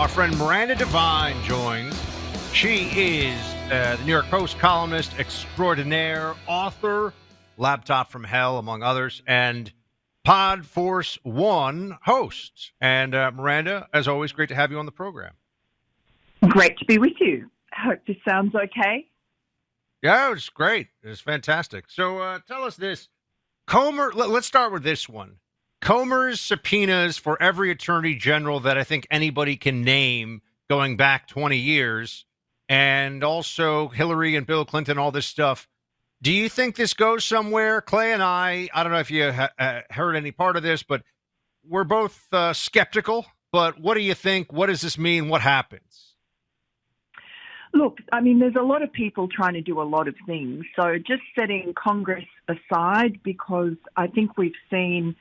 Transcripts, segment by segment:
Our friend Miranda Devine joins. She is the New York Post columnist extraordinaire, author, Laptop from Hell, among others, and Pod Force One host. And Miranda, as always, great to have you on the program. Great to be with you. I hope this sounds okay. Yeah, it was great. It was fantastic. So tell us this. Comer, let's start with this one. Comer's subpoenas for every attorney general that I think anybody can name going back 20 years, and also Hillary and Bill Clinton, all this stuff. Do you think this goes somewhere? Clay and I don't know if you heard any part of this, but we're both skeptical. But what do you think? What does this mean? What happens? Look, I mean, there's a lot of people trying to do a lot of things. So just setting Congress aside, because I think we've seen,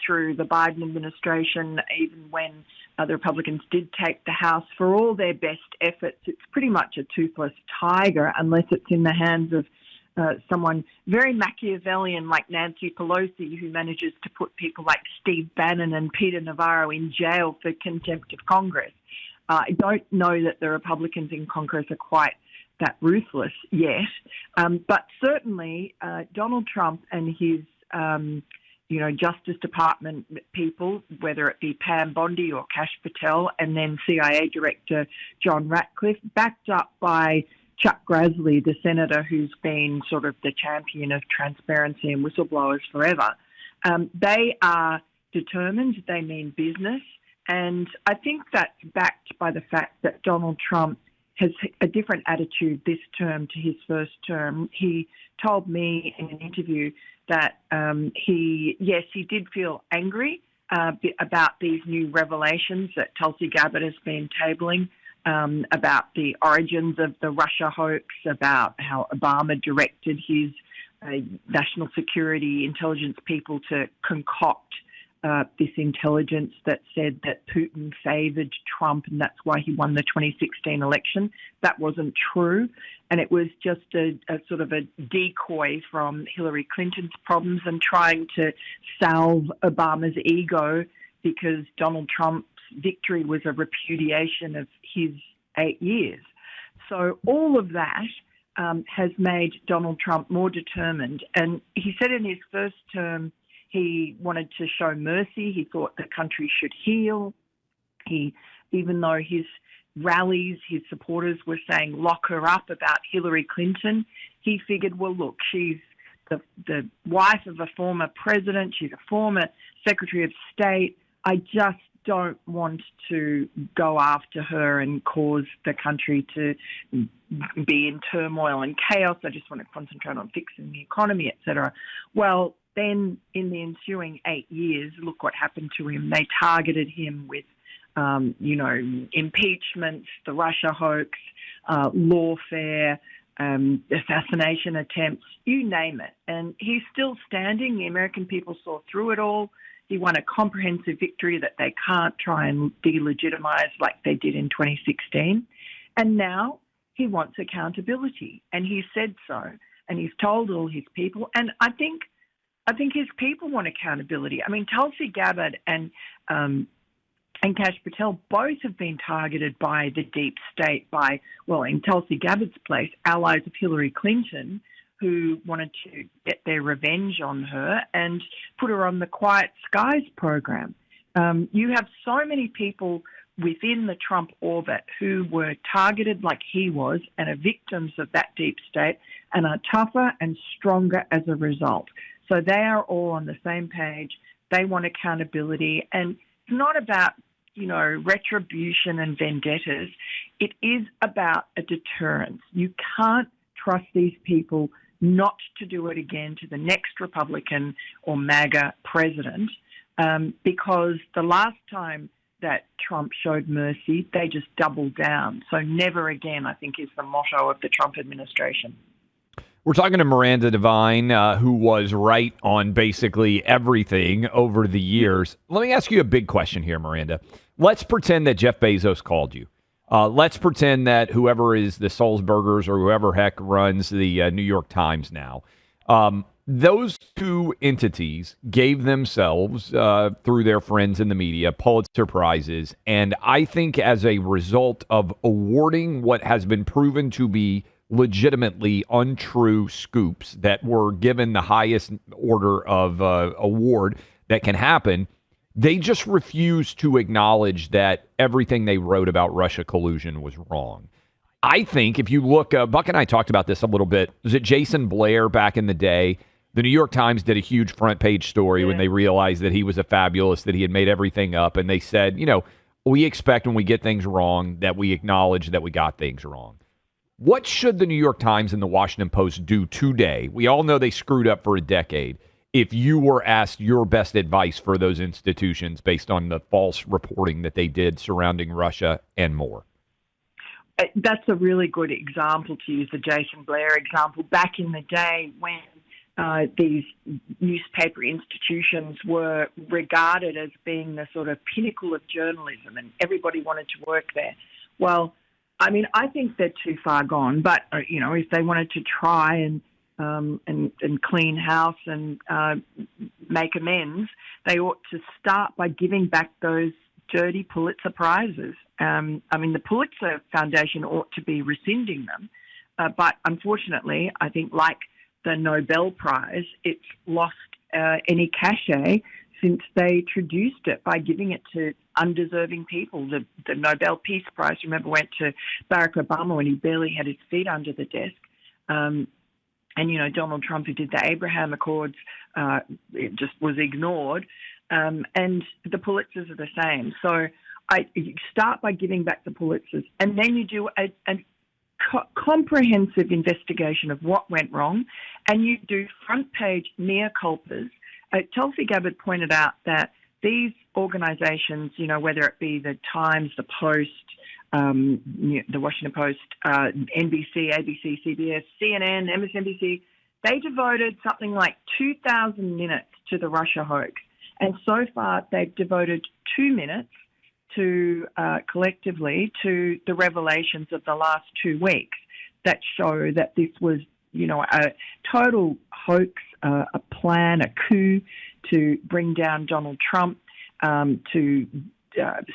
through the Biden administration, even when the Republicans did take the House, for all their best efforts, it's pretty much a toothless tiger unless it's in the hands of someone very Machiavellian like Nancy Pelosi, who manages to put people like Steve Bannon and Peter Navarro in jail for contempt of Congress. I don't know that the Republicans in Congress are quite that ruthless yet, but certainly Donald Trump and his, Justice Department people, whether it be Pam Bondi or Kash Patel, and then CIA Director John Ratcliffe, backed up by Chuck Grassley, the senator who's been sort of the champion of transparency and whistleblowers forever. They are determined. They mean business. And I think that's backed by the fact that Donald Trump has a different attitude this term to his first term. He told me in an interview that he did feel angry about these new revelations that Tulsi Gabbard has been tabling, about the origins of the Russia hoax, about how Obama directed his national security intelligence people to concoct this intelligence that said that Putin favored Trump and that's why he won the 2016 election. That wasn't true. And it was just a sort of a decoy from Hillary Clinton's problems and trying to salve Obama's ego because Donald Trump's victory was a repudiation of his 8 years. So all of that has made Donald Trump more determined. And he said in his first term, he wanted to show mercy. He thought the country should heal. Even though his rallies, his supporters were saying, lock her up about Hillary Clinton, he figured, well, look, she's the wife of a former president. She's a former Secretary of State. I just don't want to go after her and cause the country to be in turmoil and chaos. I just want to concentrate on fixing the economy, et cetera. Well, then in the ensuing 8 years, look what happened to him. They targeted him with, impeachments, the Russia hoax, lawfare, assassination attempts, you name it. And he's still standing. The American people saw through it all. He won a comprehensive victory that they can't try and delegitimize like they did in 2016. And now he wants accountability. And he said so. And he's told all his people. And I think his people want accountability. I mean, Tulsi Gabbard and Kash Patel both have been targeted by the deep state, in Tulsi Gabbard's place, allies of Hillary Clinton, who wanted to get their revenge on her and put her on the Quiet Skies program. You have so many people within the Trump orbit who were targeted like he was and are victims of that deep state and are tougher and stronger as a result. So they are all on the same page. They want accountability. And it's not about, retribution and vendettas. It is about a deterrence. You can't trust these people not to do it again to the next Republican or MAGA president because the last time that Trump showed mercy, they just doubled down. So never again, I think, is the motto of the Trump administration. We're talking to Miranda Devine, who was right on basically everything over the years. Let me ask you a big question here, Miranda. Let's pretend that Jeff Bezos called you. Let's pretend that whoever is the Sulzbergers or whoever heck runs the New York Times now, those two entities gave themselves, through their friends in the media, Pulitzer Prizes. And I think as a result of awarding what has been proven to be legitimately untrue scoops that were given the highest order of award that can happen, they just refuse to acknowledge that everything they wrote about Russia collusion was wrong. I think if you look, Buck and I talked about this a little bit. Was it Jason Blair back in the day? The New York Times did a huge front page story when they realized that he was a fabulous, that he had made everything up. And they said, we expect when we get things wrong that we acknowledge that we got things wrong. What should the New York Times and the Washington Post do today? We all know they screwed up for a decade. If you were asked your best advice for those institutions based on the false reporting that they did surrounding Russia and more. That's a really good example, to use the Jason Blair example. Back in the day when these newspaper institutions were regarded as being the sort of pinnacle of journalism and everybody wanted to work there. Well, I mean, I think they're too far gone, but, if they wanted to try and clean house and make amends, they ought to start by giving back those dirty Pulitzer Prizes. The Pulitzer Foundation ought to be rescinding them, but unfortunately, I think like the Nobel Prize, it's lost any cachet since they traduced it by giving it to undeserving people. The Nobel Peace Prize, remember, went to Barack Obama when he barely had his feet under the desk. And Donald Trump, who did the Abraham Accords, it just was ignored. And the Pulitzers are the same. So you start by giving back the Pulitzers, and then you do a comprehensive investigation of what went wrong, and you do front page mea culpas. Tulsi Gabbard pointed out that these organizations, whether it be the Times, the Post, the Washington Post, NBC, ABC, CBS, CNN, MSNBC, they devoted something like 2,000 minutes to the Russia hoax. And so far, they've devoted 2 minutes to collectively to the revelations of the last 2 weeks that show that this was, a total hoax, a plan, a coup to bring down Donald Trump, to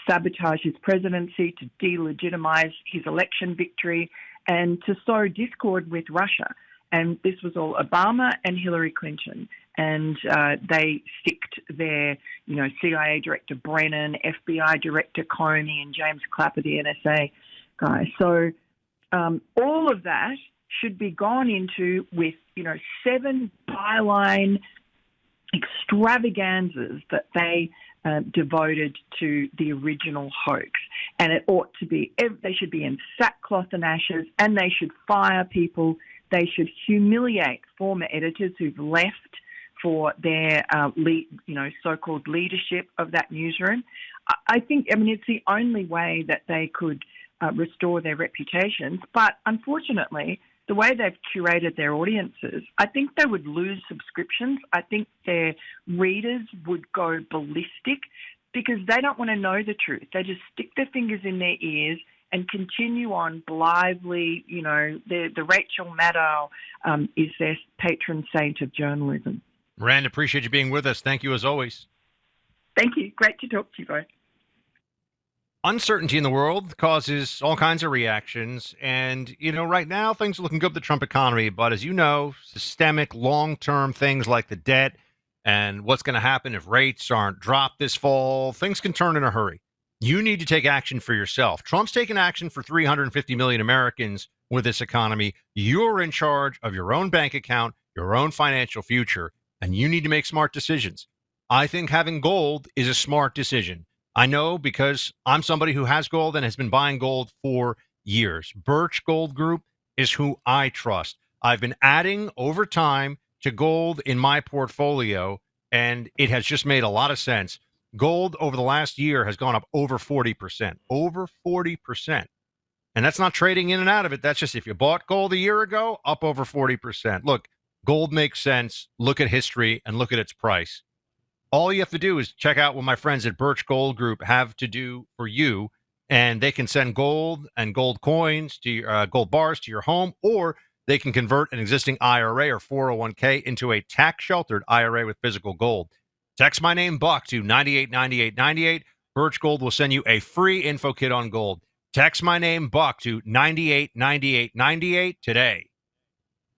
sabotage his presidency, to delegitimize his election victory, and to sow discord with Russia. And this was all Obama and Hillary Clinton. And they sicked their, CIA Director Brennan, FBI Director Comey, and James Clapper, the NSA guy. So all of that should be gone into with, 7 byline extravaganzas that they devoted to the original hoax. And it ought to be, they should be in sackcloth and ashes, and they should fire people. They should humiliate former editors who've left for their, so-called leadership of that newsroom. I think, it's the only way that they could restore their reputations. But unfortunately, the way they've curated their audiences, I think they would lose subscriptions. I think their readers would go ballistic because they don't want to know the truth. They just stick their fingers in their ears and continue on blithely. The Rachel Maddow is their patron saint of journalism. Miranda, appreciate you being with us. Thank you as always. Thank you. Great to talk to you both. Uncertainty in the world causes all kinds of reactions. And, right now things are looking good with the Trump economy. But as you know, systemic long-term things like the debt and what's going to happen if rates aren't dropped this fall, things can turn in a hurry. You need to take action for yourself. Trump's taken action for 350 million Americans with this economy. You're in charge of your own bank account, your own financial future, and you need to make smart decisions. I think having gold is a smart decision. I know because I'm somebody who has gold and has been buying gold for years. Birch Gold Group is who I trust. I've been adding over time to gold in my portfolio, and it has just made a lot of sense. Gold over the last year has gone up over 40%. Over 40%. And that's not trading in and out of it. That's just if you bought gold a year ago, up over 40%. Look, gold makes sense. Look at history and look at its price. All you have to do is check out what my friends at Birch Gold Group have to do for you, and they can send gold and gold coins to your, gold bars to your home, or They can convert an existing IRA or 401k into a tax-sheltered IRA with physical gold. Text my name, Buck, to 989898. Birch Gold will send you a free info kit on gold. Text my name, Buck, to 989898 today.